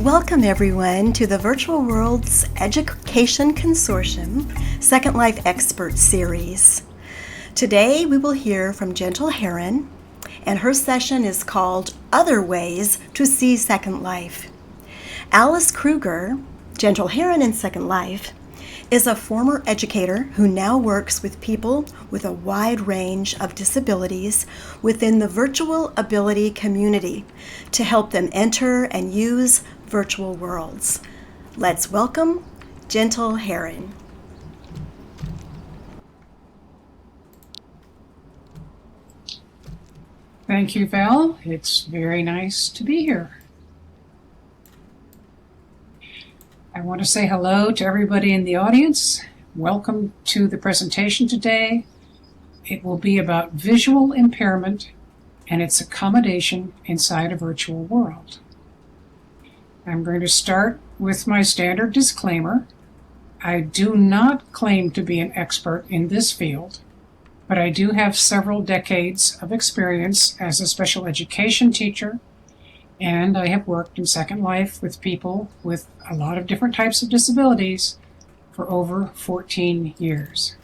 Welcome everyone to the Virtual Worlds Education Consortium Second Life Expert Series. Today we will hear from Gentle Heron, and her session is called Other Ways to See Second Life. Alice Krueger, Gentle Heron in Second Life, is a former educator who now works with people with a wide range of disabilities within the virtual ability community to help them enter and use virtual worlds. Let's welcome Gentle Heron. Thank you, Val. It's very nice to be here. I want to say hello to everybody in the audience. Welcome to the presentation today. It will be about visual impairment and its accommodation inside a virtual world. I'm going to start with my standard disclaimer. I do not claim to be an expert in this field, but I do have several decades of experience as a special education teacher, and I have worked in Second Life with people with a lot of different types of disabilities for over 14 years.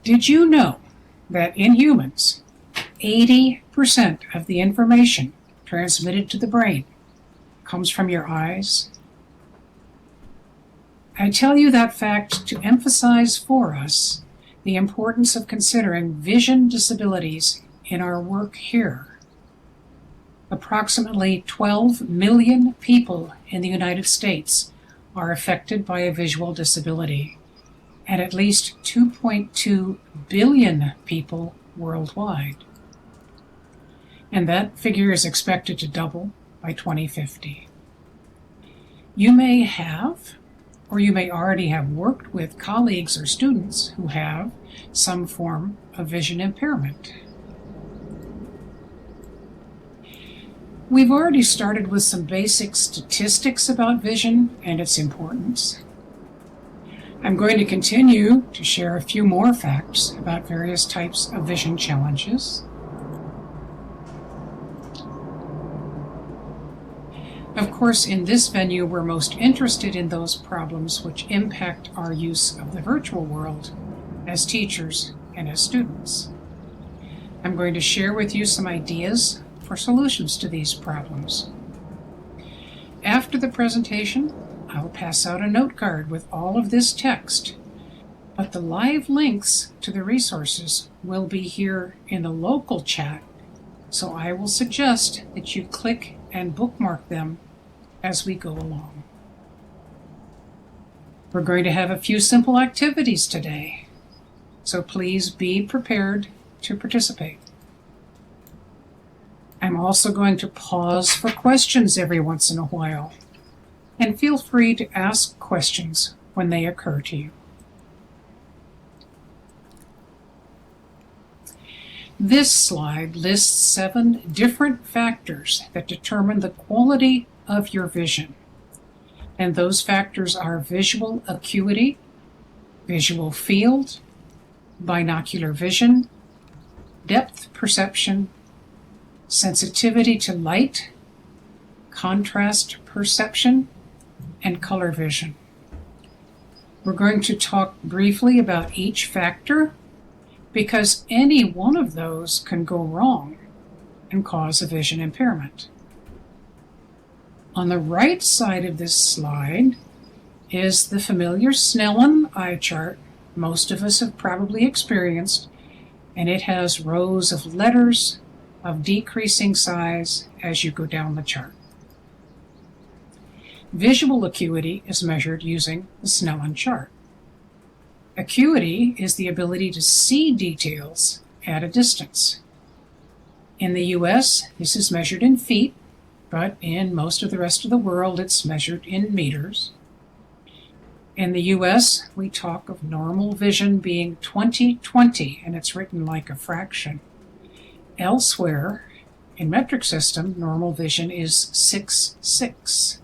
Did you know that in humans, 80% of the information transmitted to the brain comes from your eyes? I tell you that fact to emphasize for us the importance of considering vision disabilities in our work here. Approximately 12 million people in the United States are affected by a visual disability, and at least 2.2 billion people worldwide. And that figure is expected to double by 2050. You may have, or you may already have worked with colleagues or students who have some form of vision impairment. We've already started with some basic statistics about vision and its importance. I'm going to continue to share a few more facts about various types of vision challenges. Of course, in this venue, we're most interested in those problems which impact our use of the virtual world as teachers and as students. I'm going to share with you some ideas for solutions to these problems. After the presentation, I'll pass out a note card with all of this text, but the live links to the resources will be here in the local chat, so I will suggest that you click and bookmark them as we go along. We're going to have a few simple activities today, so please be prepared to participate. I'm also going to pause for questions every once in a while, and feel free to ask questions when they occur to you. This slide lists 7 different factors that determine the quality of your vision, and those factors are visual acuity, visual field, binocular vision, depth perception, sensitivity to light, contrast perception, and color vision. We're going to talk briefly about each factor because any one of those can go wrong and cause a vision impairment. On the right side of this slide is the familiar Snellen eye chart most of us have probably experienced, and it has rows of letters of decreasing size as you go down the chart. Visual acuity is measured using the Snellen chart. Acuity is the ability to see details at a distance. In the US, this is measured in feet, but in most of the rest of the world, it's measured in meters. In the US, we talk of normal vision being 20/20, and it's written like a fraction. Elsewhere, in metric system, normal vision is 6/6.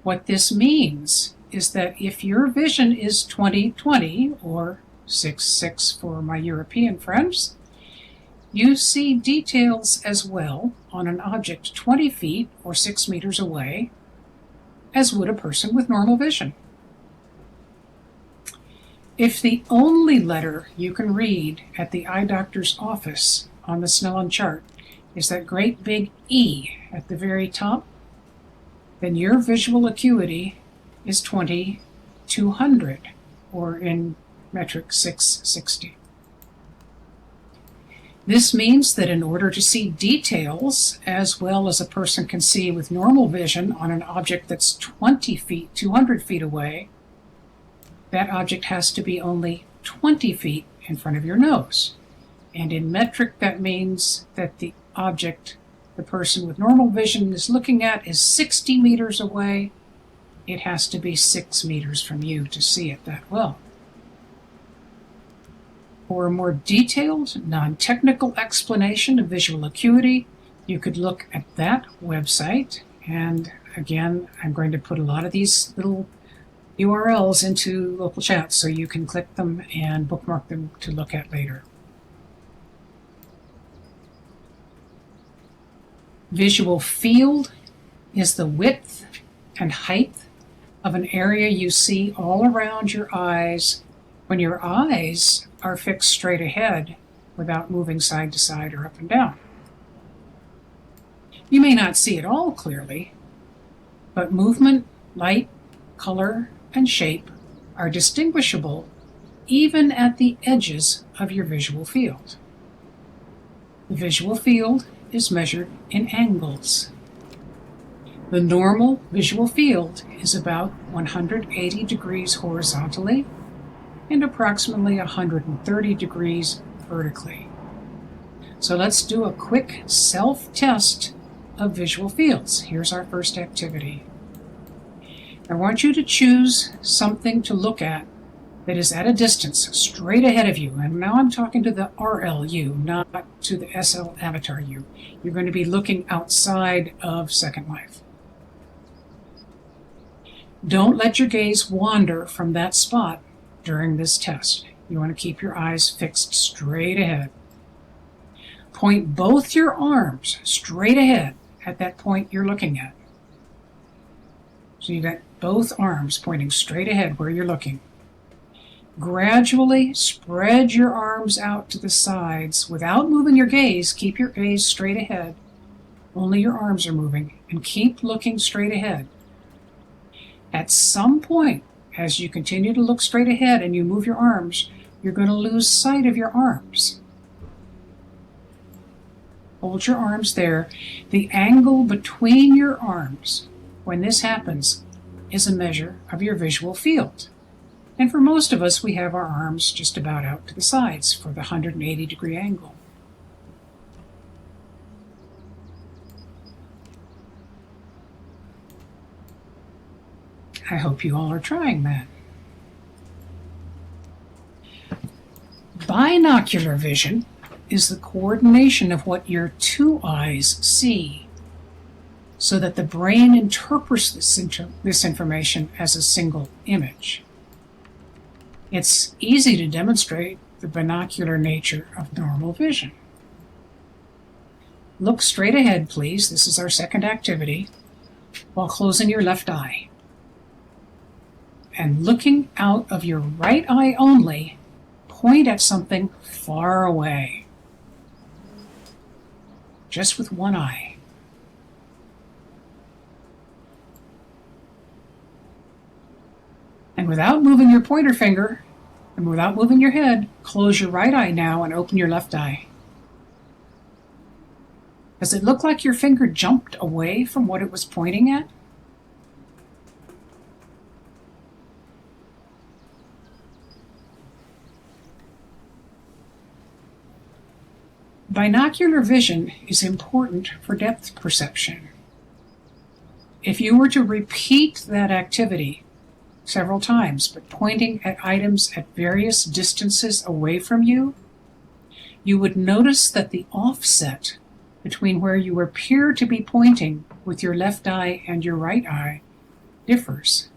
What this means is that if your vision is 20/20, or 6/6 for my European friends, you see details as well on an object 20 feet or 6 meters away as would a person with normal vision. If the only letter you can read at the eye doctor's office on the Snellen chart is that great big E at the very top, then your visual acuity is 20/200, or in metric 660. This means that in order to see details as well as a person can see with normal vision on an object that's 20 feet, 200 feet away, that object has to be only 20 feet in front of your nose. And in metric, that means that the object the person with normal vision is looking at is 60 meters away. It has to be 6 meters from you to see it that well. For a more detailed, non-technical explanation of visual acuity, you could look at that website. And again, I'm going to put a lot of these little URLs into local chat so you can click them and bookmark them to look at later. Visual field is the width and height of an area you see all around your eyes when your eyes are fixed straight ahead without moving side to side or up and down. You may not see it all clearly, but movement, light, color, and shape are distinguishable even at the edges of your visual field. The visual field is measured in angles. The normal visual field is about 180 degrees horizontally and approximately 130 degrees vertically. So let's do a quick self-test of visual fields. Here's our first activity. I want you to choose something to look at that is at a distance straight ahead of you. And now I'm talking to the RLU, not to the SL Avatar U. You're going to be looking outside of Second Life. Don't let your gaze wander from that spot during this test. You want to keep your eyes fixed straight ahead. Point both your arms straight ahead at that point you're looking at. So you've got both arms pointing straight ahead where you're looking. Gradually spread your arms out to the sides without moving your gaze. Keep your gaze straight ahead. Only your arms are moving, and keep looking straight ahead. At some point, as you continue to look straight ahead and you move your arms, you're going to lose sight of your arms. Hold your arms there. The angle between your arms, when this happens, is a measure of your visual field. And for most of us, we have our arms just about out to the sides for the 180-degree angle. I hope you all are trying that. Binocular vision is the coordination of what your two eyes see, so that the brain interprets this information as a single image. It's easy to demonstrate the binocular nature of normal vision. Look straight ahead, please. This is our second activity, while closing your left eye. And looking out of your right eye only, point at something far away. Just with one eye. And without moving your pointer finger, and without moving your head, close your right eye now and open your left eye. Does it look like your finger jumped away from what it was pointing at? Binocular vision is important for depth perception. If you were to repeat that activity several times, but pointing at items at various distances away from you, you would notice that the offset between where you appear to be pointing with your left eye and your right eye differs.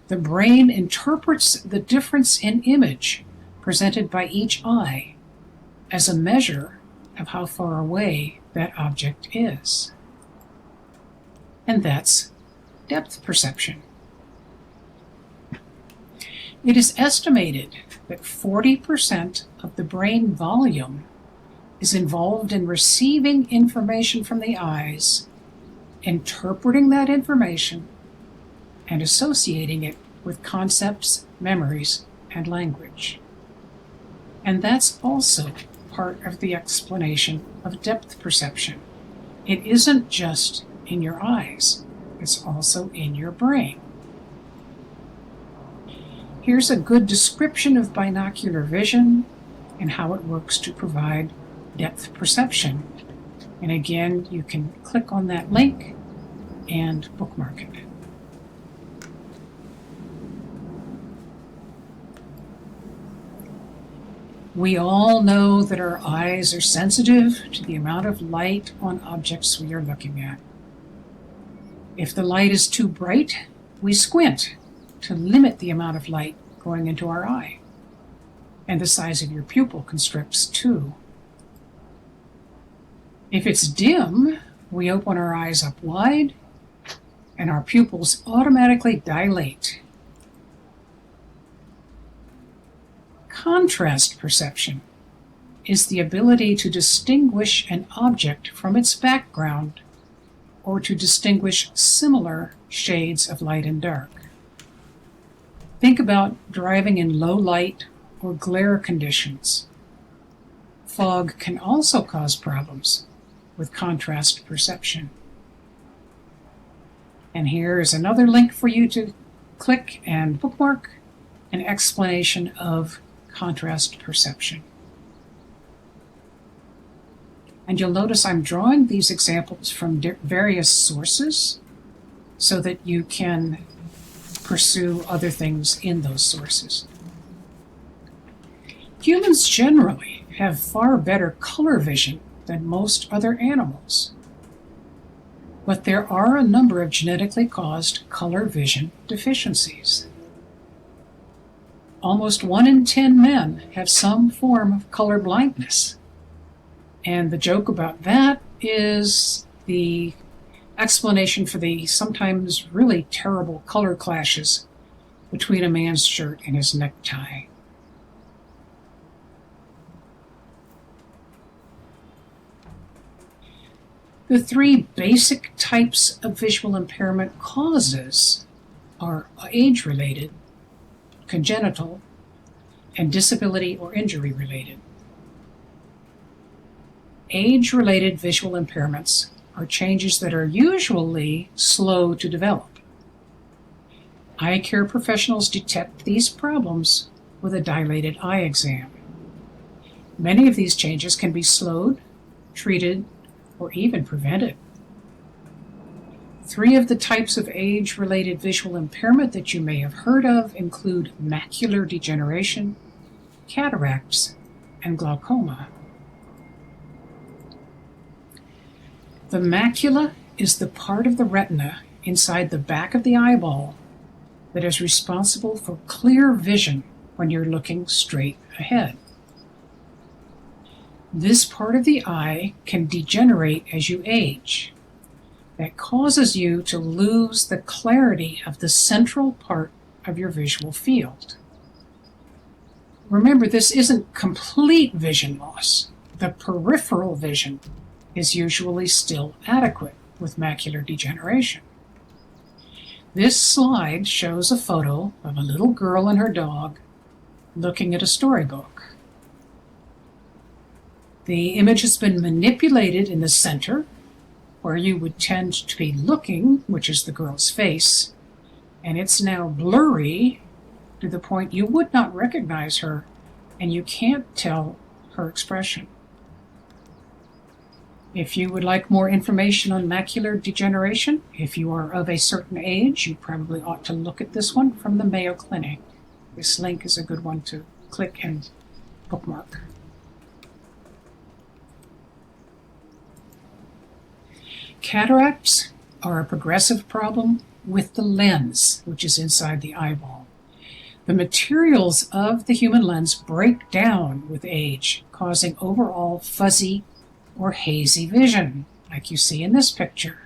The brain interprets the difference in image presented by each eye as a measure of how far away that object is. And that's depth perception. It is estimated that 40% of the brain volume is involved in receiving information from the eyes, interpreting that information, and associating it with concepts, memories, and language. And that's also part of the explanation of depth perception. It isn't just in your eyes, it's also in your brain. Here's a good description of binocular vision and how it works to provide depth perception. And again, you can click on that link and bookmark it. We all know that our eyes are sensitive to the amount of light on objects we are looking at. If the light is too bright, we squint to limit the amount of light going into our eye. And the size of your pupil constricts too. If it's dim, we open our eyes up wide and our pupils automatically dilate. Contrast perception is the ability to distinguish an object from its background or to distinguish similar shades of light and dark. Think about driving in low light or glare conditions. Fog can also cause problems with contrast perception. And here is another link for you to click and bookmark, an explanation of contrast perception. And you'll notice I'm drawing these examples from various sources so that you can pursue other things in those sources. Humans generally have far better color vision than most other animals. But there are a number of genetically caused color vision deficiencies. Almost 1 in 10 men have some form of color blindness. And the joke about that is the explanation for the sometimes really terrible color clashes between a man's shirt and his necktie. The 3 basic types of visual impairment causes are age-related, congenital, and disability or injury-related. Age-related visual impairments are changes that are usually slow to develop. Eye care professionals detect these problems with a dilated eye exam. Many of these changes can be slowed, treated, or even prevented. 3 of the types of age-related visual impairment that you may have heard of include macular degeneration, cataracts, and glaucoma. The macula is the part of the retina inside the back of the eyeball that is responsible for clear vision when you're looking straight ahead. This part of the eye can degenerate as you age. That causes you to lose the clarity of the central part of your visual field. Remember, this isn't complete vision loss. The peripheral vision is usually still adequate with macular degeneration. This slide shows a photo of a little girl and her dog looking at a storybook. The image has been manipulated in the center, where you would tend to be looking, which is the girl's face, and it's now blurry to the point you would not recognize her, and you can't tell her expression. If you would like more information on macular degeneration, if you are of a certain age, you probably ought to look at this one from the Mayo Clinic. This link is a good one to click and bookmark. Cataracts are a progressive problem with the lens, which is inside the eyeball. The materials of the human lens break down with age, causing overall fuzzy, or hazy vision, like you see in this picture.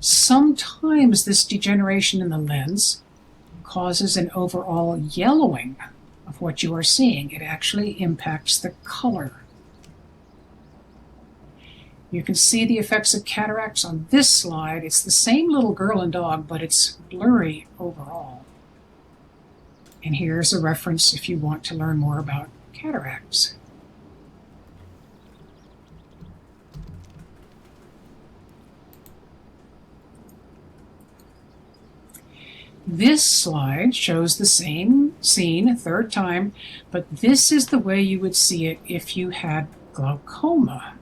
Sometimes this degeneration in the lens causes an overall yellowing of what you are seeing. It actually impacts the color. You can see the effects of cataracts on this slide. It's the same little girl and dog, but it's blurry overall. And here's a reference if you want to learn more about cataracts. This slide shows the same scene a third time, but this is the way you would see it if you had glaucoma.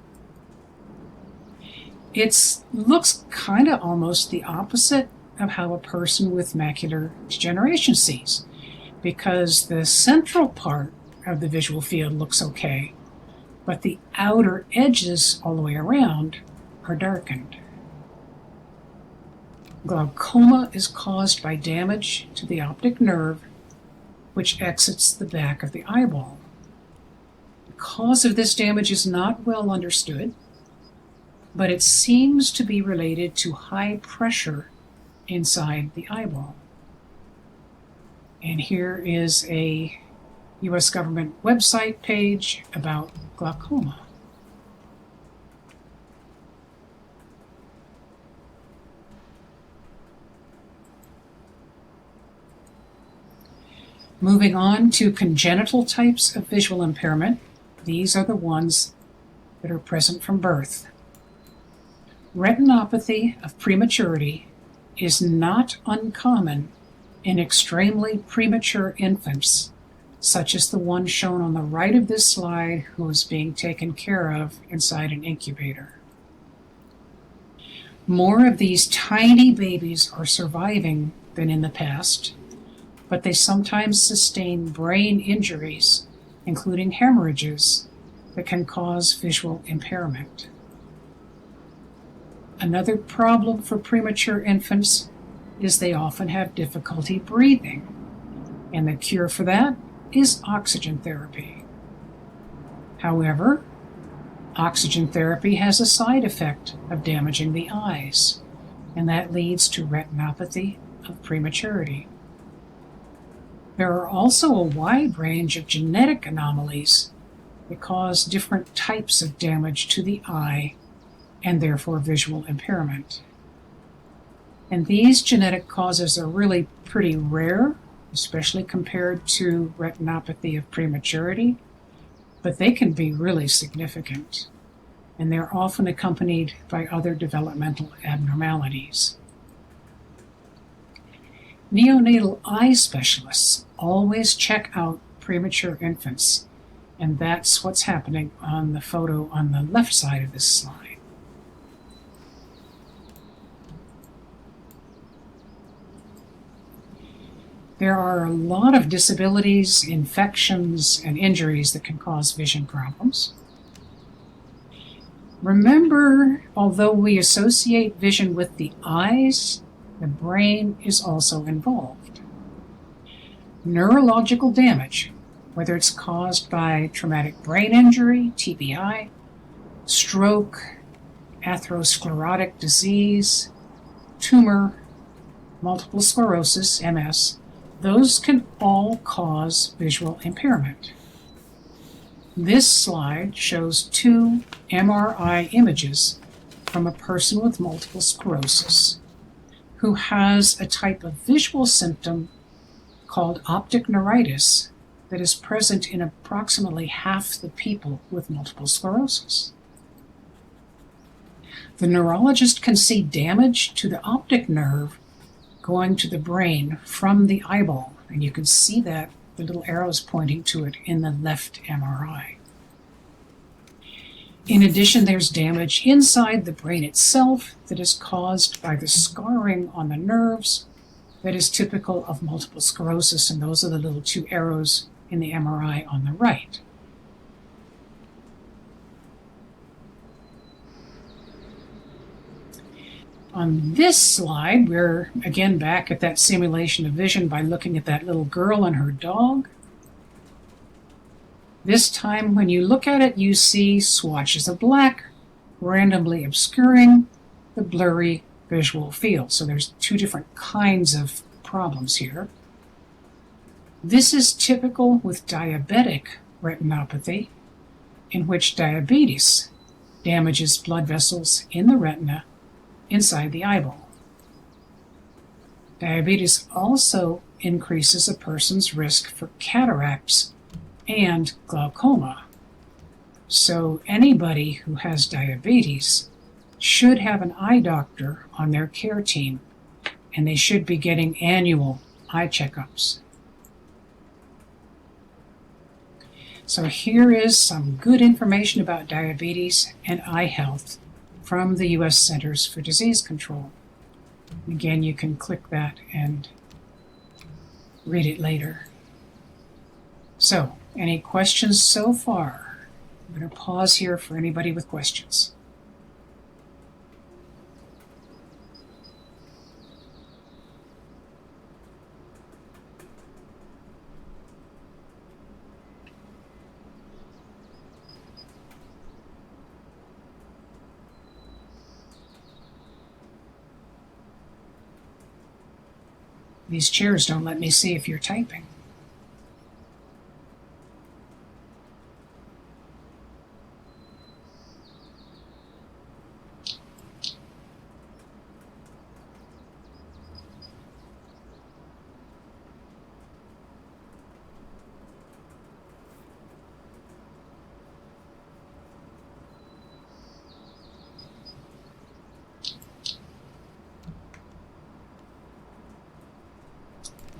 It looks kind of almost the opposite of how a person with macular degeneration sees, because the central part of the visual field looks okay, but the outer edges all the way around are darkened. Glaucoma is caused by damage to the optic nerve, which exits the back of the eyeball. The cause of this damage is not well understood, but it seems to be related to high pressure inside the eyeball. And here is a U.S. government website page about glaucoma. Moving on to congenital types of visual impairment, these are the ones that are present from birth. Retinopathy of prematurity is not uncommon in extremely premature infants, such as the one shown on the right of this slide who is being taken care of inside an incubator. More of these tiny babies are surviving than in the past, but they sometimes sustain brain injuries, including hemorrhages, that can cause visual impairment. Another problem for premature infants is they often have difficulty breathing, and the cure for that is oxygen therapy. However, oxygen therapy has a side effect of damaging the eyes, and that leads to retinopathy of prematurity. There are also a wide range of genetic anomalies that cause different types of damage to the eye and therefore visual impairment. And these genetic causes are really pretty rare, especially compared to retinopathy of prematurity, but they can be really significant, and they're often accompanied by other developmental abnormalities. Neonatal eye specialists always check out premature infants, and that's what's happening on the photo on the left side of this slide. There are a lot of disabilities, infections, and injuries that can cause vision problems. Remember, although we associate vision with the eyes, the brain is also involved. Neurological damage, whether it's caused by traumatic brain injury, TBI, stroke, atherosclerotic disease, tumor, multiple sclerosis, MS, those can all cause visual impairment. This slide shows 2 MRI images from a person with multiple sclerosis who has a type of visual symptom called optic neuritis that is present in approximately half the people with multiple sclerosis. The neurologist can see damage to the optic nerve going to the brain from the eyeball, and you can see that the little arrows pointing to it in the left MRI. In addition, there's damage inside the brain itself that is caused by the scarring on the nerves that is typical of multiple sclerosis, and those are the little 2 arrows in the MRI on the right. On this slide, we're again back at that simulation of vision by looking at that little girl and her dog. This time, when you look at it, you see swatches of black randomly obscuring the blurry visual field. So there's two different kinds of problems here. This is typical with diabetic retinopathy, in which diabetes damages blood vessels in the retina inside the eyeball. Diabetes also increases a person's risk for cataracts and glaucoma. So anybody who has diabetes should have an eye doctor on their care team, and they should be getting annual eye checkups. So here is some good information about diabetes and eye health from the U.S. Centers for Disease Control. Again, you can click that and read it later. So, any questions so far? I'm going to pause here for anybody with questions. These chairs don't let me see if you're typing.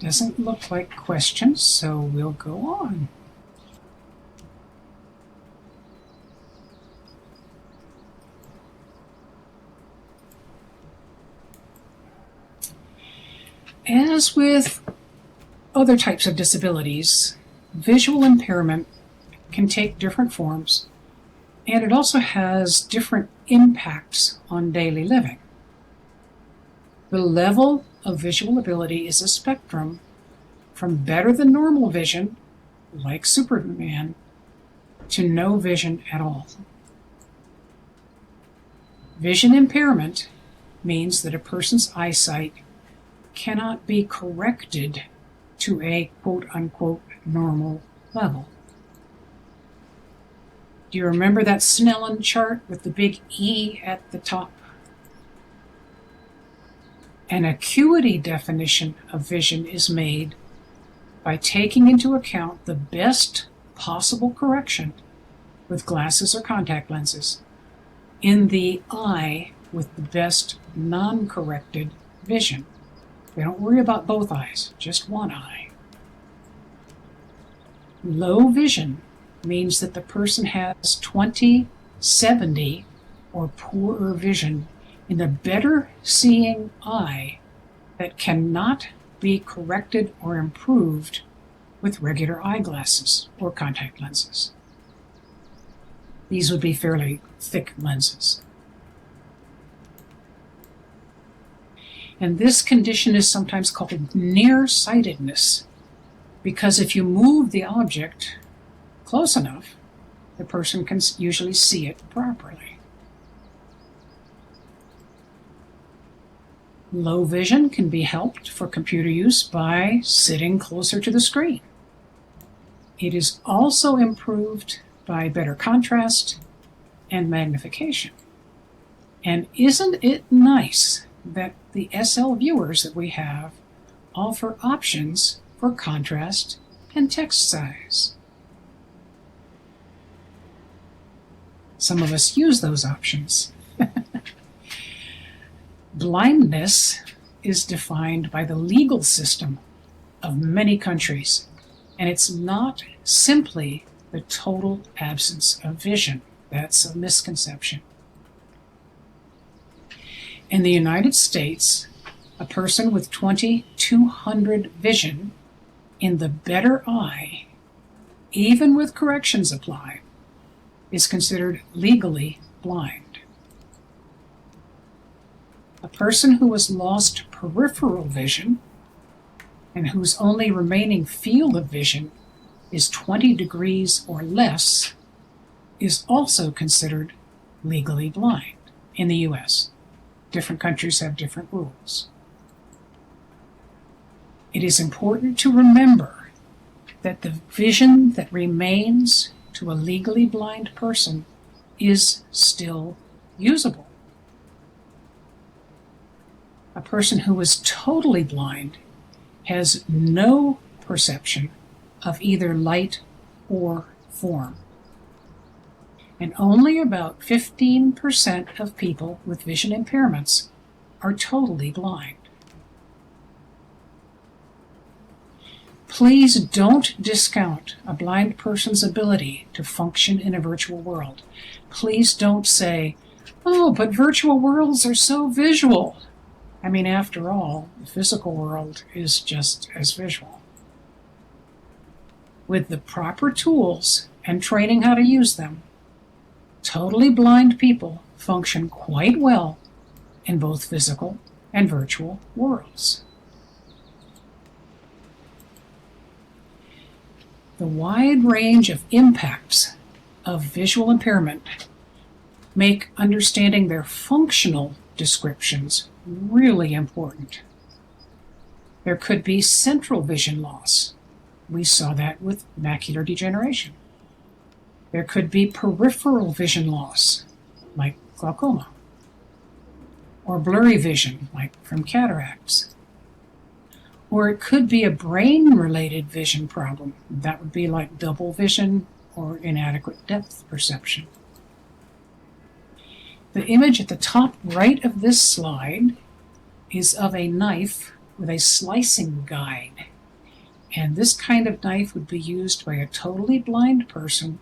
Doesn't look like questions, so we'll go on. As with other types of disabilities, visual impairment can take different forms, and it also has different impacts on daily living. The level of visual ability is a spectrum from better than normal vision, like Superman, to no vision at all. Vision impairment means that a person's eyesight cannot be corrected to a quote-unquote normal level. Do you remember that Snellen chart with the big E at the top? An acuity definition of vision is made by taking into account the best possible correction with glasses or contact lenses in the eye with the best non-corrected vision. We don't worry about both eyes, just one eye. Low vision means that the person has 20/70 or poorer vision in the better seeing eye that cannot be corrected or improved with regular eyeglasses or contact lenses. These would be fairly thick lenses. And this condition is sometimes called nearsightedness, because if you move the object close enough, the person can usually see it properly. Low vision can be helped for computer use by sitting closer to the screen. It is also improved by better contrast and magnification. And isn't it nice that the SL viewers that we have offer options for contrast and text size? Some of us use those options. Blindness is defined by the legal system of many countries, and it's not simply the total absence of vision. That's a misconception. In the United States, a person with 20/200 vision in the better eye, even with corrections applied, is considered legally blind. A person who has lost peripheral vision and whose only remaining field of vision is 20 degrees or less is also considered legally blind in the US. Different countries have different rules. It is important to remember that the vision that remains to a legally blind person is still usable. A person who is totally blind has no perception of either light or form. And only about 15% of people with vision impairments are totally blind. Please don't discount a blind person's ability to function in a virtual world. Please don't say, "Oh, but virtual worlds are so visual." I mean, after all, the physical world is just as visual. With the proper tools and training how to use them, totally blind people function quite well in both physical and virtual worlds. The wide range of impacts of visual impairment make understanding their functional descriptions really important. There could be central vision loss. We saw that with macular degeneration. There could be peripheral vision loss, like glaucoma, or blurry vision, like from cataracts. Or it could be a brain-related vision problem. That would be like double vision or inadequate depth perception. The image at the top right of this slide is of a knife with a slicing guide. And this kind of knife would be used by a totally blind person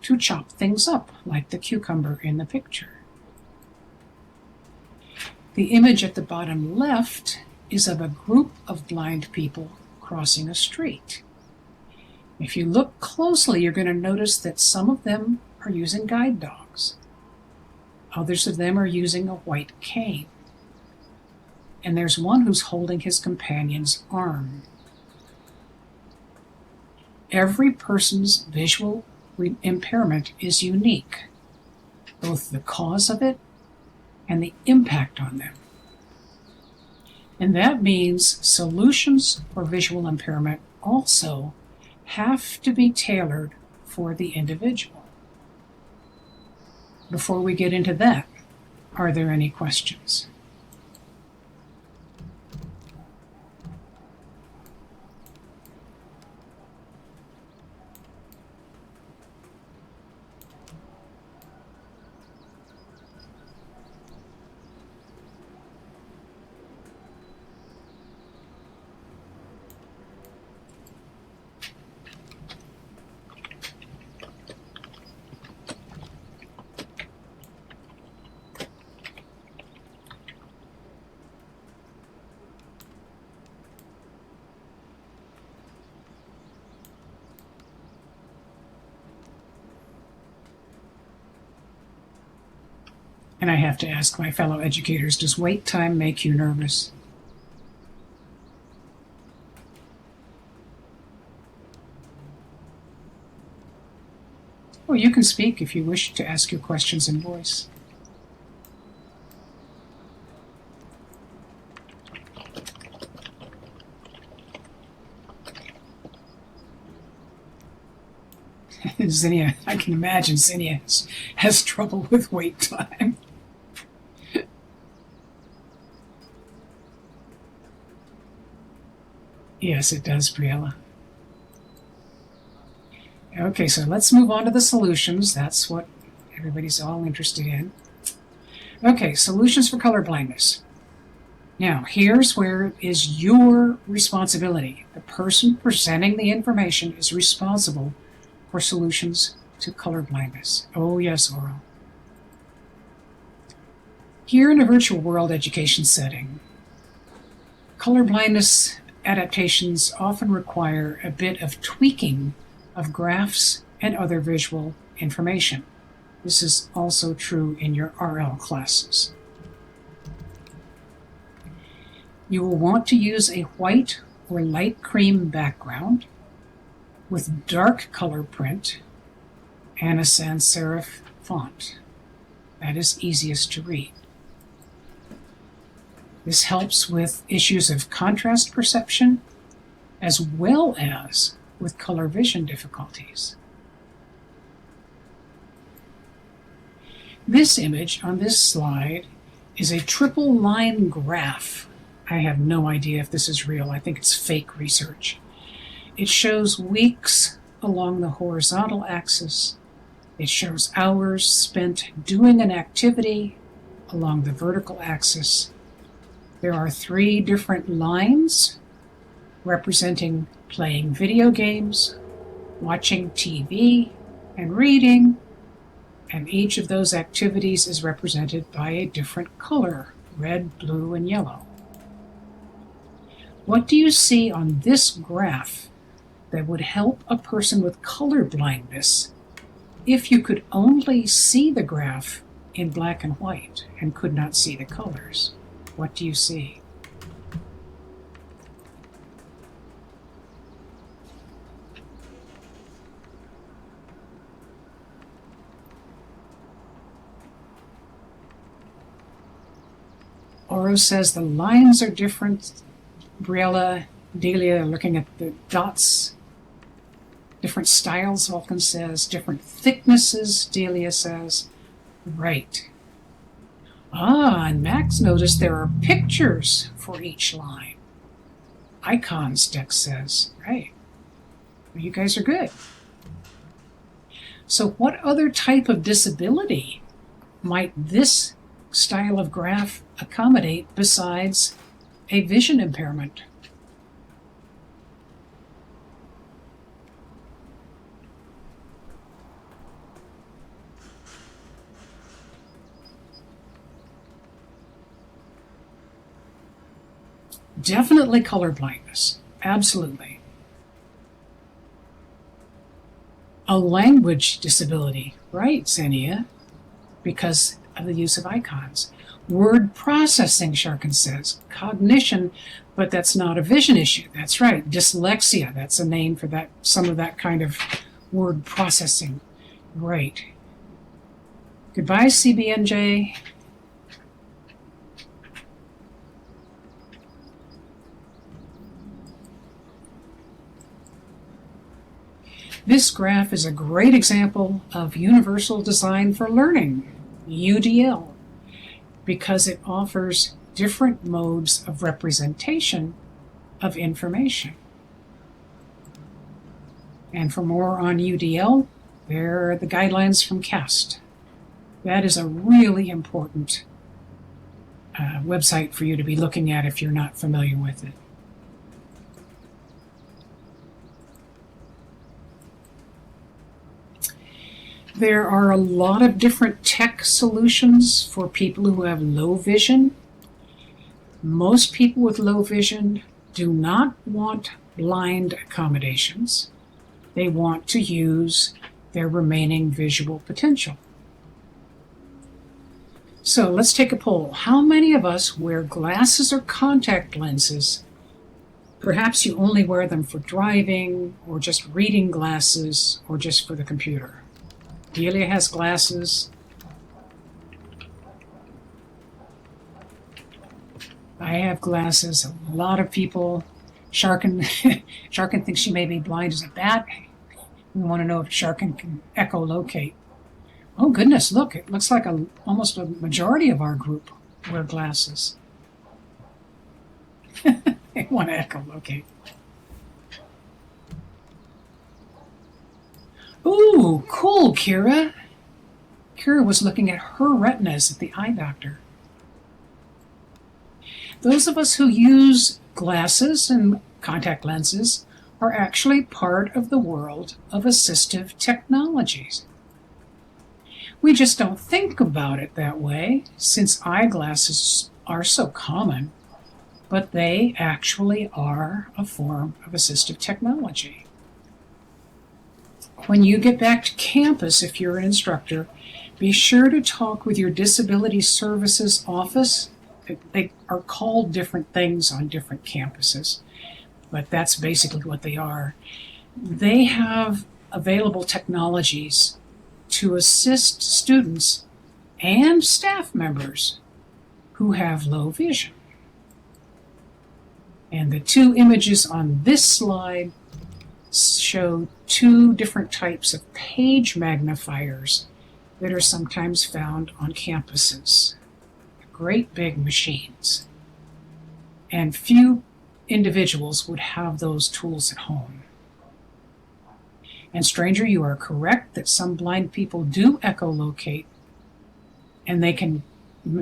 to chop things up, like the cucumber in the picture. The image at the bottom left is of a group of blind people crossing a street. If you look closely, you're going to notice that some of them are using guide dogs. Others of them are using a white cane. And there's one who's holding his companion's arm. Every person's visual impairment is unique, both the cause of it and the impact on them. And that means solutions for visual impairment also have to be tailored for the individual. Before we get into that, are there any questions? And I have to ask my fellow educators, does wait time make you nervous? Well, you can speak if you wish to ask your questions in voice. Zinnia, I can imagine Zinnia has trouble with wait time. Yes, it does, Briella. Okay, so let's move on to the solutions. That's what everybody's all interested in. Okay, solutions for color blindness. Now, here's where it is your responsibility. The person presenting the information is responsible for solutions to color blindness. Oh yes, Oral. Here in a virtual world education setting, color blindness adaptations often require a bit of tweaking of graphs and other visual information. This is also true in your RL classes. You will want to use a white or light cream background with dark color print and a sans serif font. that is easiest to read. This helps with issues of contrast perception as well as with color vision difficulties. This image on this slide is a triple line graph. I have no idea if this is real. I think it's fake research. It shows weeks along the horizontal axis. It shows hours spent doing an activity along the vertical axis. There are 3 different lines representing playing video games, watching TV, and reading, and each of those activities is represented by a different color, red, blue, and yellow. What do you see on this graph that would help a person with color blindness if you could only see the graph in black and white and could not see the colors? What do you see? Oro says the lines are different. Briella, Delia are looking at the dots. Different styles, Vulcan says. Different thicknesses, Delia says. Right. And Max noticed there are pictures for each line. Icons, Dex says. Right. Well, you guys are good. So what other type of disability might this style of graph accommodate besides a vision impairment? Definitely color blindness. Absolutely. A language disability. Right, Xenia. Because of the use of icons. Word processing, Sharkin says. Cognition, but that's not a vision issue. That's right. Dyslexia, that's a name for that, some of that kind of word processing. Right. Goodbye, CBNJ. This graph is a great example of universal design for learning, UDL, because it offers different modes of representation of information. And for more on UDL, there are the guidelines from CAST. That is a really important website for you to be looking at if you're not familiar with it. There are a lot of different tech solutions for people who have low vision. Most people with low vision do not want blind accommodations. They want to use their remaining visual potential. So let's take a poll. How many of us wear glasses or contact lenses? Perhaps you only wear them for driving, or just reading glasses, or just for the computer. Delia has glasses. I have glasses. A lot of people. Sharkin thinks she may be blind as a bat. We want to know if Sharkin can echolocate. Oh goodness, look, it looks like almost a majority of our group wear glasses. They want to echolocate. Ooh, cool, Kira. Kira was looking at her retinas at the eye doctor. Those of us who use glasses and contact lenses are actually part of the world of assistive technologies. We just don't think about it that way, since eyeglasses are so common, but they actually are a form of assistive technology. When you get back to campus, if you're an instructor, be sure to talk with your disability services office. They are called different things on different campuses, but that's basically what they are. They have available technologies to assist students and staff members who have low vision. And the two images on this slide show two different types of page magnifiers that are sometimes found on campuses. Great big machines. And few individuals would have those tools at home. And stranger, you are correct that some blind people do echolocate, and they can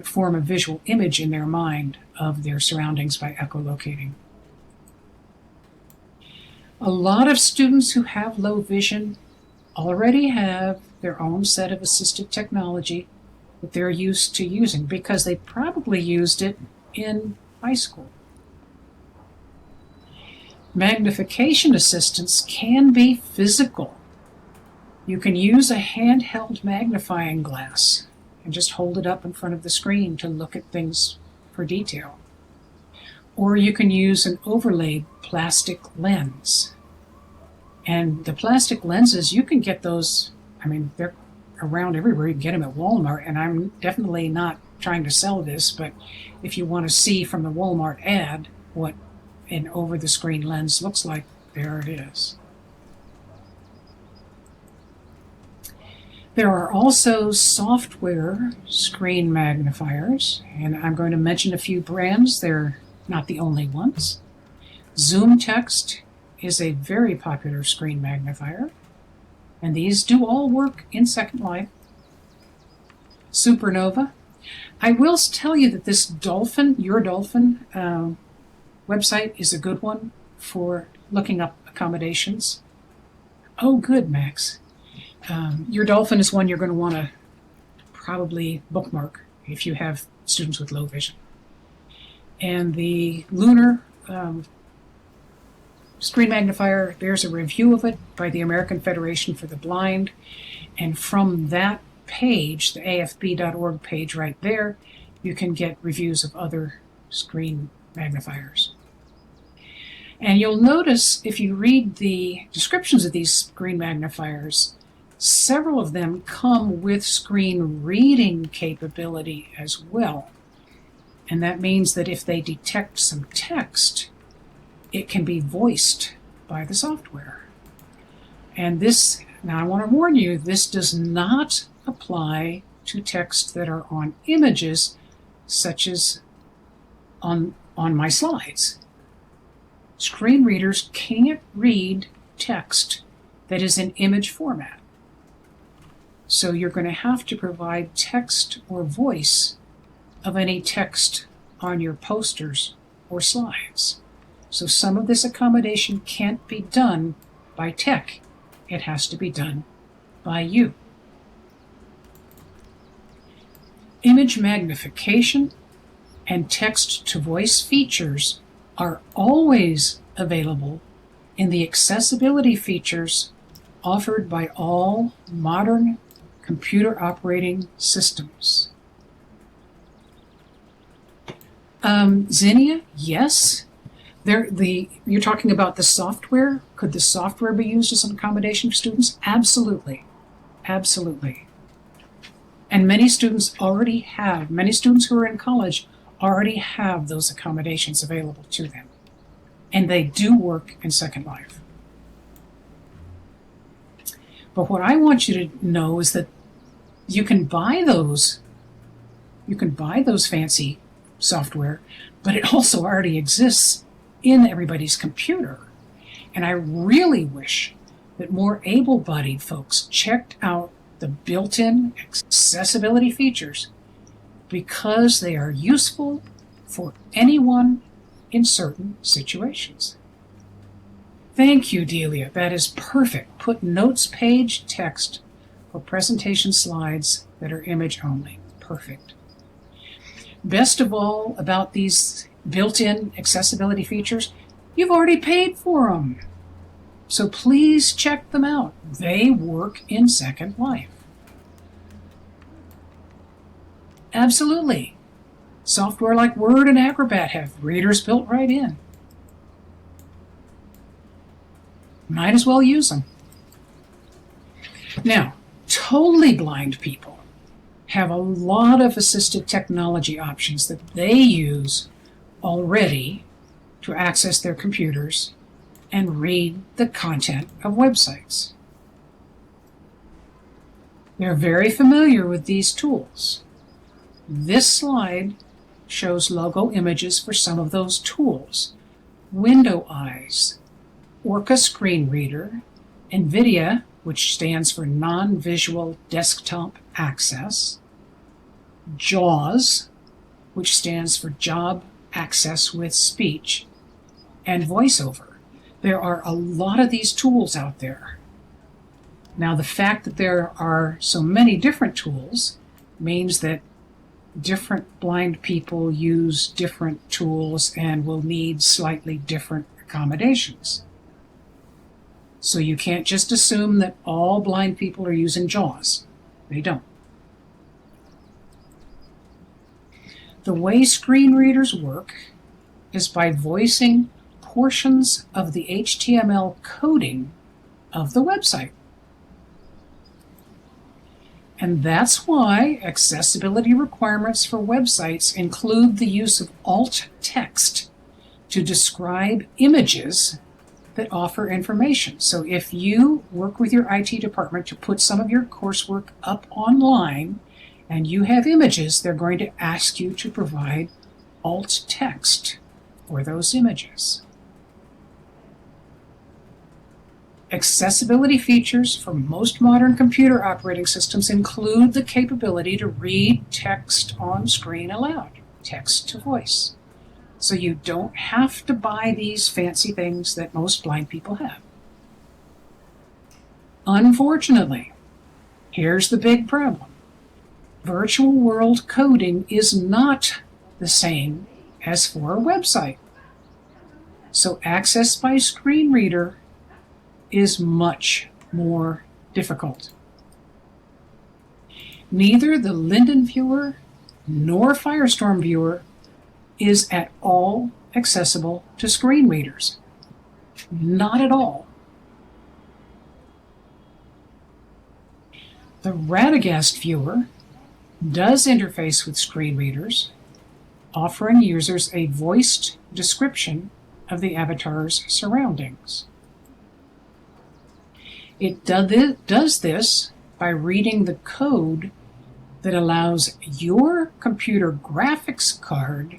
form a visual image in their mind of their surroundings by echolocating. A lot of students who have low vision already have their own set of assistive technology that they're used to using because they probably used it in high school. Magnification assistance can be physical. You can use a handheld magnifying glass and just hold it up in front of the screen to look at things for detail. Or you can use an overlaid plastic lens. And the plastic lenses, you can get those, they're around everywhere. You can get them at Walmart, and I'm definitely not trying to sell this, but if you want to see from the Walmart ad what an over-the-screen lens looks like, there it is. There are also software screen magnifiers, and I'm going to mention a few brands. They're not the only ones. Zoom Text is a very popular screen magnifier, and these do all work in Second Life. Supernova. I will tell you that this Your Dolphin website is a good one for looking up accommodations. Oh, good, Max. Your Dolphin is one you're going to want to probably bookmark if you have students with low vision. And the Lunar screen magnifier, there's a review of it by the American Federation for the Blind. And from that page, the afb.org page right there, you can get reviews of other screen magnifiers. And you'll notice if you read the descriptions of these screen magnifiers, several of them come with screen reading capability as well. And that means that if they detect some text, it can be voiced by the software. And this, now I want to warn you, this does not apply to text that are on images, such as on my slides. Screen readers can't read text that is in image format. So you're going to have to provide text or voice of any text on your posters or slides. So some of this accommodation can't be done by tech. It has to be done by you. Image magnification and text-to-voice features are always available in the accessibility features offered by all modern computer operating systems. Zinnia, yes. You're talking about the software. Could the software be used as an accommodation for students? Absolutely. Absolutely. And many students who are in college already have those accommodations available to them. And they do work in Second Life. But what I want you to know is that you can buy those fancy software, but it also already exists in everybody's computer. And I really wish that more able-bodied folks checked out the built-in accessibility features because they are useful for anyone in certain situations. Thank you, Delia. That is perfect. Put notes page text for presentation slides that are image only. Perfect. Best of all about these built-in accessibility features, you've already paid for them. So please check them out. They work in Second Life. Absolutely. Software like Word and Acrobat have readers built right in. Might as well use them. Now, totally blind people have a lot of assistive technology options that they use already to access their computers and read the content of websites. They're very familiar with these tools. This slide shows logo images for some of those tools: Window Eyes, Orca Screen Reader, NVIDIA, which stands for Non-Visual Desktop Access, JAWS, which stands for Job Access with Speech, and VoiceOver. There are a lot of these tools out there. Now, the fact that there are so many different tools means that different blind people use different tools and will need slightly different accommodations. So you can't just assume that all blind people are using JAWS. They don't. The way screen readers work is by voicing portions of the HTML coding of the website. And that's why accessibility requirements for websites include the use of alt text to describe images that offer information. So if you work with your IT department to put some of your coursework up online and you have images, they're going to ask you to provide alt text for those images. Accessibility features for most modern computer operating systems include the capability to read text on screen aloud, text to voice. So you don't have to buy these fancy things that most blind people have. Unfortunately, here's the big problem. Virtual world coding is not the same as for a website. So access by screen reader is much more difficult. Neither the Linden Viewer nor Firestorm Viewer is at all accessible to screen readers. Not at all. The Radagast Viewer does interface with screen readers, offering users a voiced description of the avatar's surroundings. It does this by reading the code that allows your computer graphics card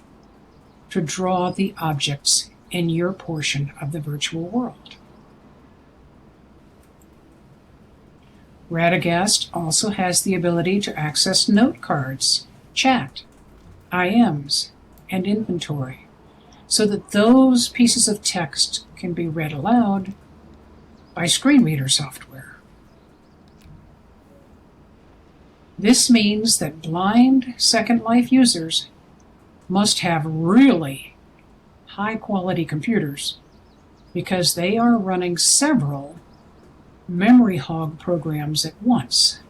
to draw the objects in your portion of the virtual world. Radagast also has the ability to access note cards, chat, IMs, and inventory, so that those pieces of text can be read aloud by screen reader software. This means that blind Second Life users must have really high-quality computers because they are running several memory hog programs at once.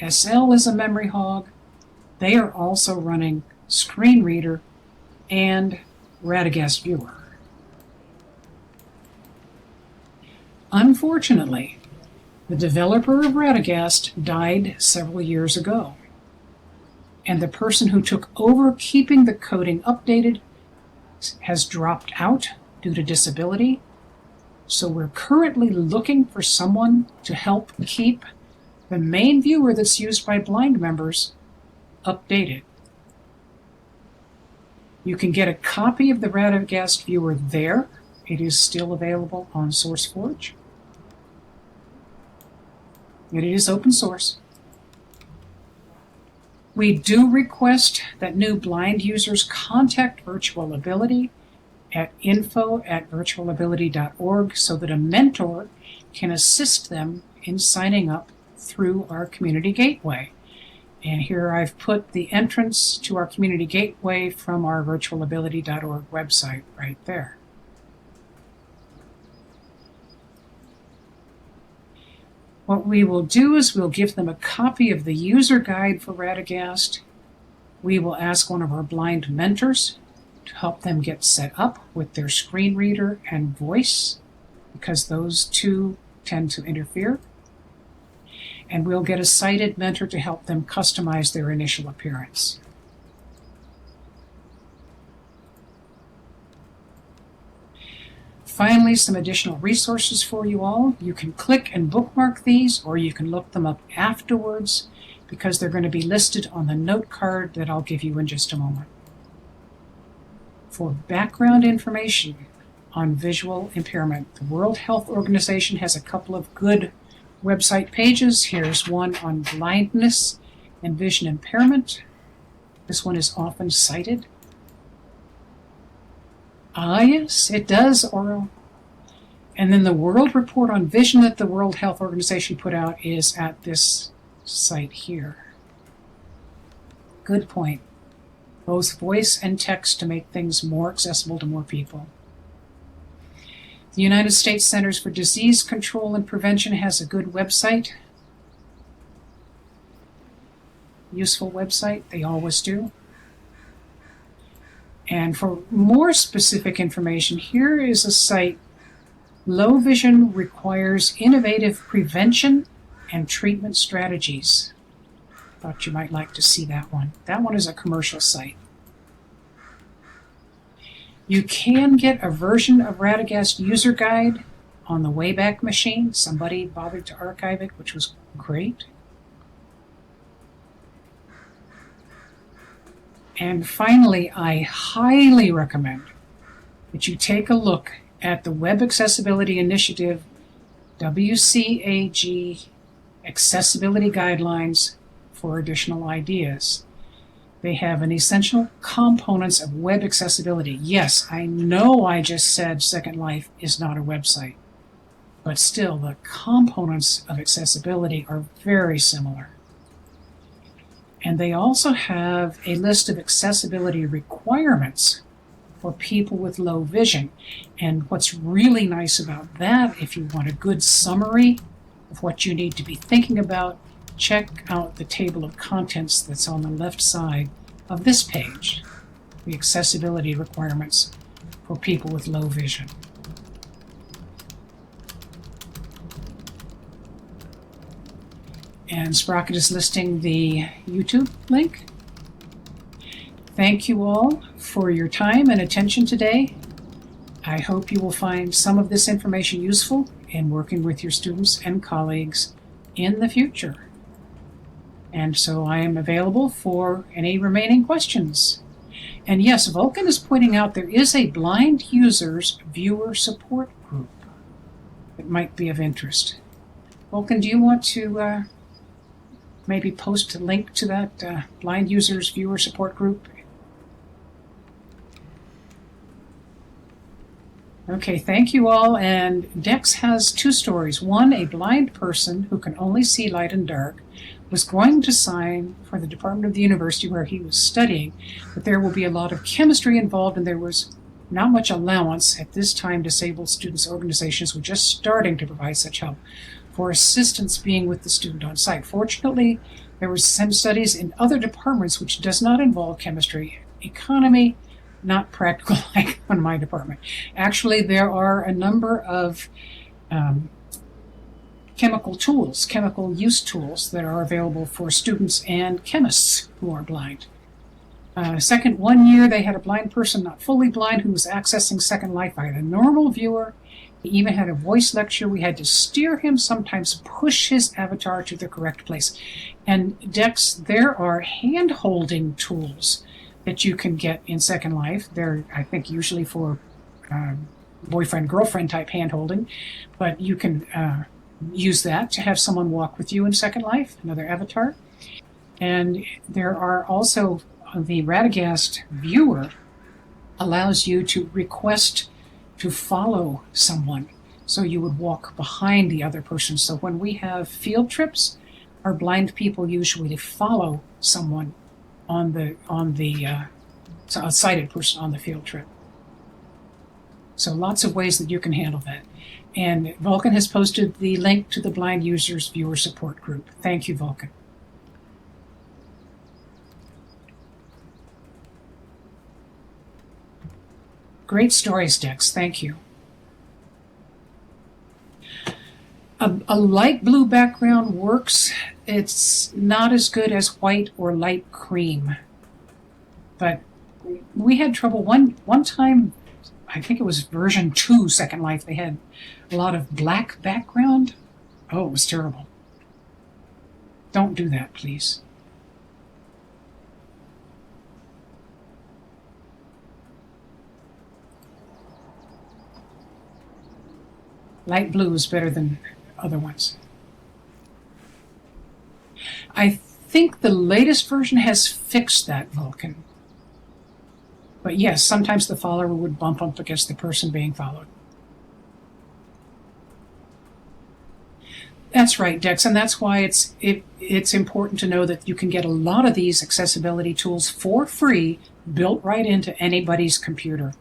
SL is a memory hog. They are also running screen reader and Radagast Viewer. Unfortunately, the developer of Radagast died several years ago, and the person who took over keeping the coding updated has dropped out due to disability. So we're currently looking for someone to help keep the main viewer that's used by blind members updated. You can get a copy of the Radagast Viewer there. It is still available on SourceForge. It is open source. We do request that new blind users contact Virtual Ability at info@virtualability.org so that a mentor can assist them in signing up through our community gateway. And here I've put the entrance to our community gateway from our virtualability.org website right there. What we will do is we'll give them a copy of the user guide for Radagast. We will ask one of our blind mentors to help them get set up with their screen reader and voice, because those two tend to interfere. and we'll get a sighted mentor to help them customize their initial appearance. Finally, some additional resources for you all. You can click and bookmark these, or you can look them up afterwards, because they're going to be listed on the note card that I'll give you in just a moment. For background information on visual impairment, the World Health Organization has a couple of good website pages. Here's one on blindness and vision impairment. This one is often cited. Ah, yes, it does, Oral. And then the World Report on Vision that the World Health Organization put out is at this site here. Good point. Both voice and text to make things more accessible to more people. The United States Centers for Disease Control and Prevention has a good website. Useful website, they always do. And for more specific information, here is a site, Low Vision Requires Innovative Prevention and Treatment Strategies. Thought you might like to see that one. That one is a commercial site. You can get a version of Radagast User Guide on the Wayback Machine. Somebody bothered to archive it, which was great. And finally, I highly recommend that you take a look at the Web Accessibility Initiative WCAG Accessibility Guidelines for additional ideas. They have an essential components of web accessibility. Yes, I know I just said Second Life is not a website, but still the components of accessibility are very similar. And they also have a list of accessibility requirements for people with low vision. And what's really nice about that, if you want a good summary of what you need to be thinking about, check out the table of contents that's on the left side of this page, the accessibility requirements for people with low vision. And Sprocket is listing the YouTube link. Thank you all for your time and attention today. I hope you will find some of this information useful in working with your students and colleagues in the future. And so I am available for any remaining questions. And yes, Vulcan is pointing out there is a blind users viewer support group that might be of interest. Vulcan, do you want to maybe post a link to that blind users viewer support group? Okay, thank you all. And Dex has two stories. One, a blind person who can only see light and dark was going to sign for the department of the university where he was studying, but there will be a lot of chemistry involved, and there was not much allowance. At this time, disabled students organizations were just starting to provide such help for assistance being with the student on site. Fortunately, there were some studies in other departments which does not involve chemistry. Economy, not practical like on my department. Actually, there are a number of chemical use tools that are available for students and chemists who are blind. Second, 1 year they had a blind person, not fully blind, who was accessing Second Life via the normal viewer. He even had a voice lecture. We had to steer him, sometimes push his avatar to the correct place. And Dex, there are hand-holding tools that you can get in Second Life. They're, I think, usually for boyfriend-girlfriend type hand-holding, but you can use that to have someone walk with you in Second Life, another avatar. And there are also, the Radagast viewer allows you to request to follow someone. So you would walk behind the other person. So when we have field trips, our blind people usually follow someone a sighted person on the field trip. So lots of ways that you can handle that. And Vulcan has posted the link to the Blind Users Viewer Support Group. Thank you, Vulcan. Great stories, Dex. Thank you. A light blue background works. It's not as good as white or light cream. But we had trouble one time, I think it was version 2 Second Life, they had a lot of black background. Oh, it was terrible. Don't do that, please. Light blue is better than other ones. I think the latest version has fixed that, Vulcan. But yes, sometimes the follower would bump up against the person being followed. That's right, Dex, and that's why it's important to know that you can get a lot of these accessibility tools for free, built right into anybody's computer.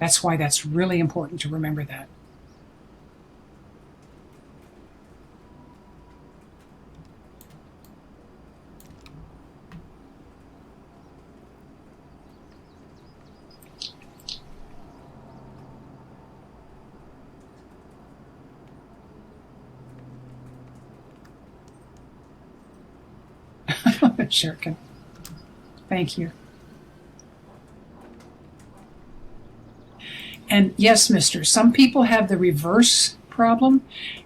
That's why that's really important to remember that. Shirkin. Thank you. And yes, mister, some people have the reverse problem,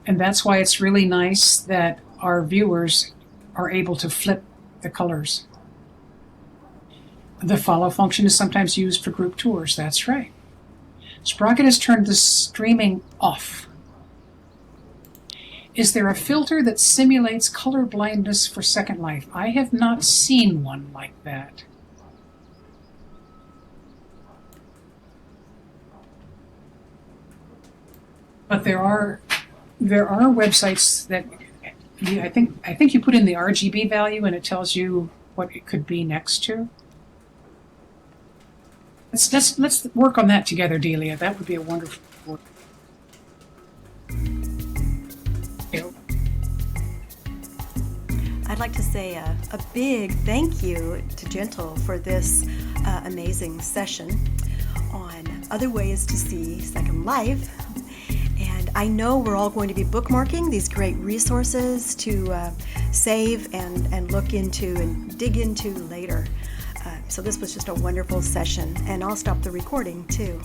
and that's why it's really nice that our viewers are able to flip the colors. The follow function is sometimes used for group tours, that's right. Sprocket has turned the streaming off. Is there a filter that simulates color blindness for Second Life? I have not seen one like that. But there are websites that I think you put in the RGB value and it tells you what it could be next to. Let's work on that together, Delia. That would be a wonderful work. I'd like to say a big thank you to Gentle for this amazing session on other ways to see Second Life. And I know we're all going to be bookmarking these great resources to save and look into and dig into later. So this was just a wonderful session, and I'll stop the recording too.